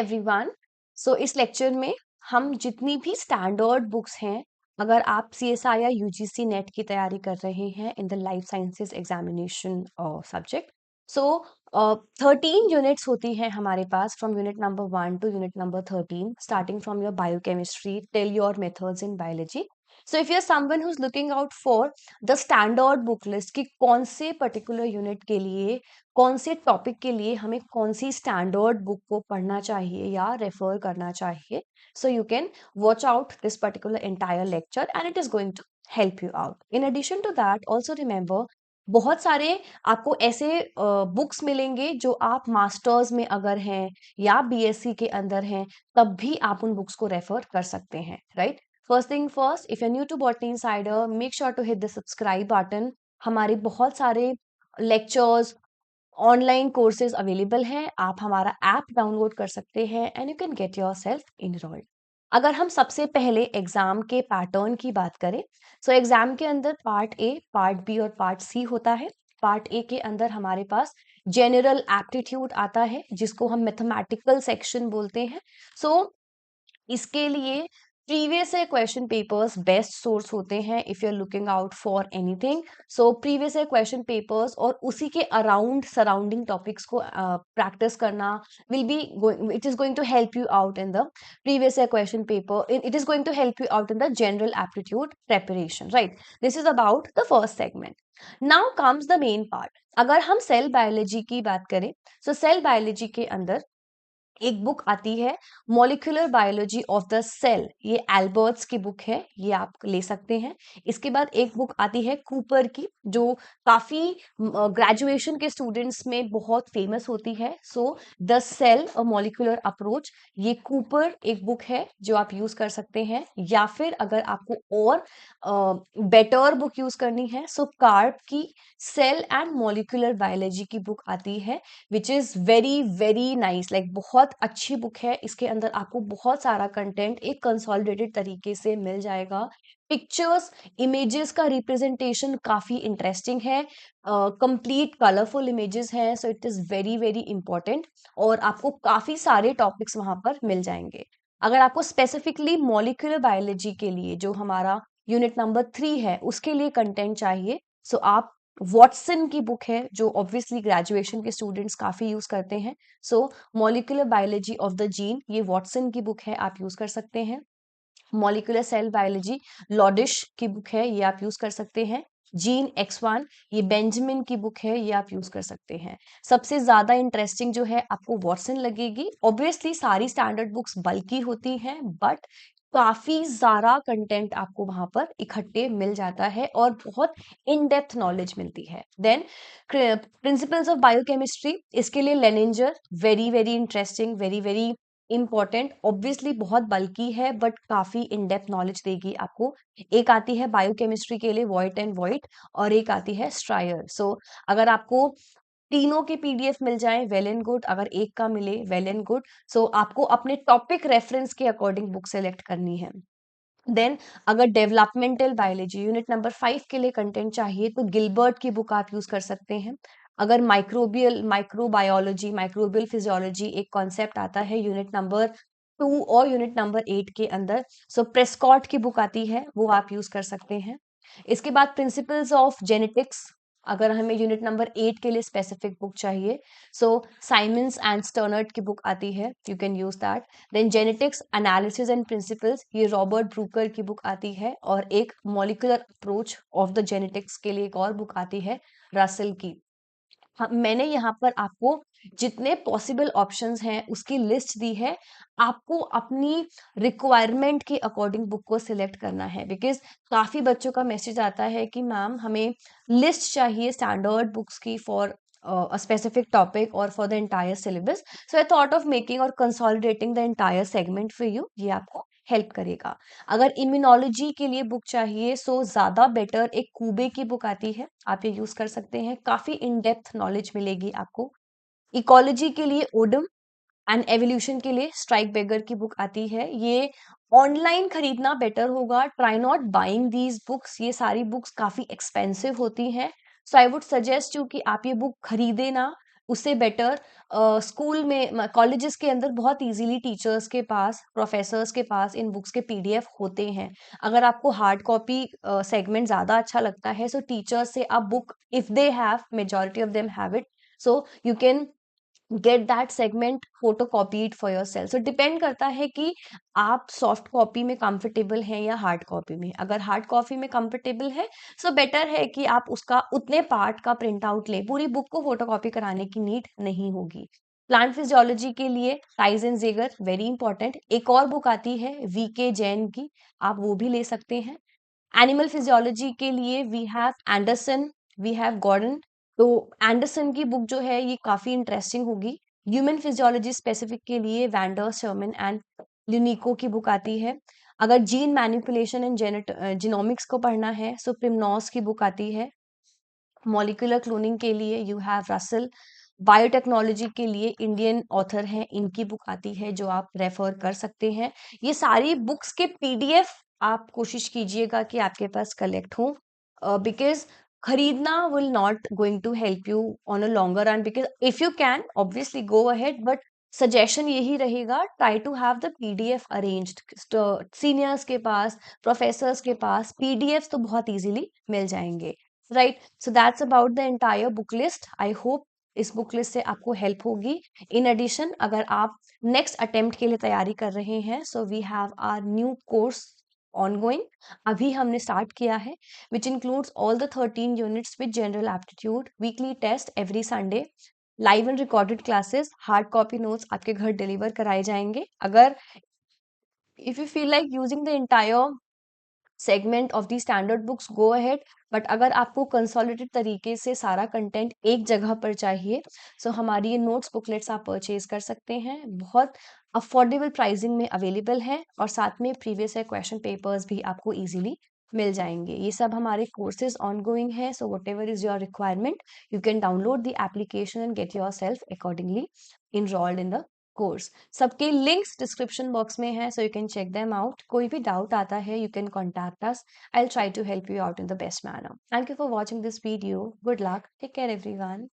Everyone. इस lecture में हम जितनी भी स्टैंडर्ड बुक्स हैं, अगर आप सीएसआई या यूजीसी नेट की तैयारी कर रहे हैं in the life sciences examination subject, so 13 units होती हैं हमारे पास, from unit number 1 to unit number 13, starting from your biochemistry till your methods in biology. So if you are someone who is looking out for the standard book list कि कौन से particular unit के लिए, कौन से topic के लिए हमें कौन सी स्टैंडर्ड बुक को पढ़ना चाहिए या रेफर करना चाहिए, so you can watch out this particular entire lecture and it is going to help you out. In addition to that also remember, बहुत सारे आपको ऐसे बुक्स मिलेंगे जो आप मास्टर्स में अगर हैं या बीएससी के अंदर हैं, तब भी आप उन बुक्स को रेफर कर सकते हैं, right? First thing first, if you new to Botany Insider, make sure to hit the subscribe button. हमारे बहुत सारे लेक्चर्स, ऑनलाइन कोर्सेज अवेलेबल हैं. आप हमारा ऐप डाउनलोड कर सकते हैं and you can get yourself enrolled. अगर हम सबसे पहले एग्जाम के पैटर्न की बात करें, सो एग्जाम के अंदर पार्ट ए, पार्ट बी और पार्ट सी होता है. पार्ट ए के अंदर हमारे पास जनरल एप्टीट्यूड आता है, जिसको हम मैथमेटिकल सेक्शन बोलते हैं. सो इसके लिए previous year question papers best source होते हैं if you are looking out for anything. So previous year question papers और उसी के अराउंड सराउंडिंग टॉपिक्स को प्रैक्टिस करना will be going, it is going to help you out in the previous year question paper. It is going to help you out in the general aptitude preparation, right? This is about the first segment. Now comes the main part. अगर हम cell biology की बात करें, सो cell biology के अंदर एक book आती है, molecular biology of the cell. ये एल्बर्ट्स की बुक है, ये आप ले सकते हैं. इसके बाद एक बुक आती है कूपर की, जो काफी ग्रेजुएशन के स्टूडेंट्स में बहुत फेमस होती है. So the cell a molecular approach, ये कूपर एक बुक है जो आप यूज कर सकते हैं. या फिर अगर आपको और बेटर बुक यूज करनी है, सो कार्प की सेल एंड मॉलिक्यूलर बायोलॉजी की बुक आती है, which is very very nice. Like बहुत अच्छी बुक है. इसके अंदर आपको बहुत सारा कंटेंट एक कंसोलिडेटेड तरीके से मिल जाएगा. पिक्चर्स, इमेजेस का रिप्रेजेंटेशन काफी इंटरेस्टिंग है, कंप्लीट कलरफुल इमेजेस हैं. So it is very very important और आपको काफी सारे टॉपिक्स वहां पर मिल जाएंगे. अगर आपको स्पेसिफिकली मॉलिक्यूलर बायोलॉजी के लिए, जो हमारा यूनिट नंबर 3 है, उसके लिए कंटेंट चाहिए, सो आप वॉटसन की बुक है, जो ऑब्वियसली ग्रेजुएशन के स्टूडेंट्स काफी यूज करते हैं. So molecular biology of the gene, ये वॉटसन की बुक है, आप यूज कर सकते हैं. मॉलिक्यूलर सेल बायोलॉजी लॉडिश की बुक है, ये आप यूज कर सकते हैं. जीन X1, ये बेंजामिन की बुक है, ये आप यूज कर सकते हैं. सबसे ज्यादा इंटरेस्टिंग जो है आपको वॉटसन लगेगी. ऑब्वियसली सारी स्टैंडर्ड बुक्स बल्कि होती हैं, बट काफी सारा कंटेंट आपको वहां पर इकट्ठे मिल जाता है और बहुत इन डेप्थ नॉलेज मिलती है. देन प्रिंसिपल्स ऑफ बायोकेमिस्ट्री, इसके लिए Lehninger, very very interesting, very very important. Obviously बहुत बल्कि है बट काफी इन डेप्थ नॉलेज देगी आपको. एक आती है बायोकेमिस्ट्री के लिए वॉइट एंड वॉइट, और एक आती है स्ट्रायर. सो अगर आपको तीनों के पीडीएफ मिल जाए, वेल एंड गुड. अगर एक का मिले, वेल एंड गुड. सो आपको अपने टॉपिक रेफरेंस के अकॉर्डिंग बुक सेलेक्ट करनी है. देन अगर डेवलपमेंटल बायोलॉजी यूनिट नंबर 5 के लिए कंटेंट चाहिए, तो गिलबर्ट की बुक आप यूज कर सकते हैं. अगर माइक्रोबायोलॉजी, माइक्रोबियल फिजियोलॉजी एक कॉन्सेप्ट आता है यूनिट नंबर 2 और यूनिट नंबर 8 के अंदर, सो प्रेस्कॉट की बुक आती है, वो आप यूज कर सकते हैं. इसके बाद प्रिंसिपल्स ऑफ जेनेटिक्स, अगर हमें यूनिट नंबर 8 के लिए स्पेसिफिक बुक चाहिए, सो साइमंस एंड स्टर्नर्ट की बुक आती है, you can use that. Then genetics analysis and principles, ये रॉबर्ट ब्रूकर की बुक आती है. और एक molecular approach of the genetics के लिए एक और बुक आती है, रसेल की. हाँ, मैंने यहाँ पर आपको जितने पॉसिबल ऑप्शंस हैं उसकी लिस्ट दी है. आपको अपनी रिक्वायरमेंट के अकॉर्डिंग बुक को सिलेक्ट करना है, बिकॉज काफी बच्चों का मैसेज आता है कि मैम हमें लिस्ट चाहिए स्टैंडर्ड बुक्स की for a specific topic or for the entire syllabus. So I thought of making or consolidating the entire segment for you. ये आपको हेल्प करेगा. अगर इम्यूनोलॉजी के लिए बुक चाहिए, सो ज्यादा बेटर एक कूबे की बुक आती है, आप ये यूज कर सकते हैं. काफी इन डेप्थ नॉलेज मिलेगी आपको. इकोलॉजी के लिए ओडम एंड एवोल्यूशन के लिए स्ट्राइक बेगर की बुक आती है. ये ऑनलाइन खरीदना बेटर होगा. Try not buying these books, ये सारी बुक्स काफी एक्सपेंसिव होती हैं. सो आई वुड सजेस्ट यू कि आप ये बुक खरीदे ना, उससे बेटर स्कूल में कॉलेजेस के अंदर बहुत इजीली टीचर्स के पास, प्रोफेसर्स के पास इन बुक्स के पीडीएफ होते हैं। अगर आपको हार्ड कॉपी सेगमेंट ज़्यादा अच्छा लगता है, सो टीचर्स से आप book, if they have, majority of them have it, so you can get that segment फोटोकॉपीड for yourself. So depend करता है कि आप सॉफ्ट कॉपी में कंफर्टेबल हैं या हार्ड कॉपी में। अगर हार्ड कॉपी में कंफर्टेबल है, सो बेटर है कि आप उसका उतने पार्ट का प्रिंट आउट लें, पूरी बुक को फोटोकॉपी कराने की नीड नहीं होगी। प्लांट फिजियोलॉजी के लिए टाइज एंड जेगर वेरी इंपॉर्टेंट। एक और बुक आती है वीके जैन की, आप वो भी ले सकते हैं। एनिमल फिजियोलॉजी के लिए we have Anderson, we have Gordon. तो एंडरसन की बुक जो है ये काफी इंटरेस्टिंग होगी। ह्यूमन फिजियोलॉजी स्पेसिफिक के लिए वैंडर शर्मन एंड ल्यूनिको की बुक आती है। अगर जीन मैनिपुलेशन एंड जीनोमिक्स को पढ़ना है, सो प्रिमनॉस की बुक आती है। मॉलिक्यूलर क्लोनिंग के लिए यू हैव रसल। बायोटेक्नोलॉजी के लिए इंडियन ऑथर हैं, इनकी बुक आती है जो आप रेफर कर सकते हैं। ये सारी बुक्स के पीडीएफ आप कोशिश कीजिएगा कि आपके पास कलेक्ट हो, बिकॉज खरीदना will not going to help you on a longer run. Because if you can obviously go ahead, but suggestion यही रहेगा, try to have the PDF arranged. Seniors के पास, प्रोफेसर्स के पास पीडीएफ तो बहुत इजीली मिल जाएंगे, right? So that's about the entire book list. I hope इस book list से आपको हेल्प होगी। इन एडिशन, अगर आप नेक्स्ट अटेम्प्ट के लिए तैयारी कर रहे हैं, so we have our new course ongoing. अभी हमने स्टार्ट किया है, which includes all the 13 units with general aptitude, weekly test every Sunday, live and recorded classes, hard copy notes आपके घर डिलीवर कराए जाएंगे। अगर if you feel like using the entire segment of the standard books, go ahead. But अगर आपको consolidated तरीके से सारा कंटेंट एक जगह पर चाहिए, सो हमारी ये नोट्स बुकलेट्स आप परचेज कर सकते हैं। बहुत अफोर्डेबल प्राइसिंग में अवेलेबल है, और साथ में प्रीवियस ईयर क्वेश्चन पेपर्स भी आपको इजीली मिल जाएंगे। ये सब हमारे कोर्सेज ऑनगोइंग है, so whatever is your requirement, you can download the application and get yourself accordingly enrolled in the course. सबके लिंक्स डिस्क्रिप्शन बॉक्स में है, so you can check them out. कोई भी doubt आता है, you can contact us. I'll try to help you out in the best manner. Thank you for watching this video. Good luck. Take care, everyone.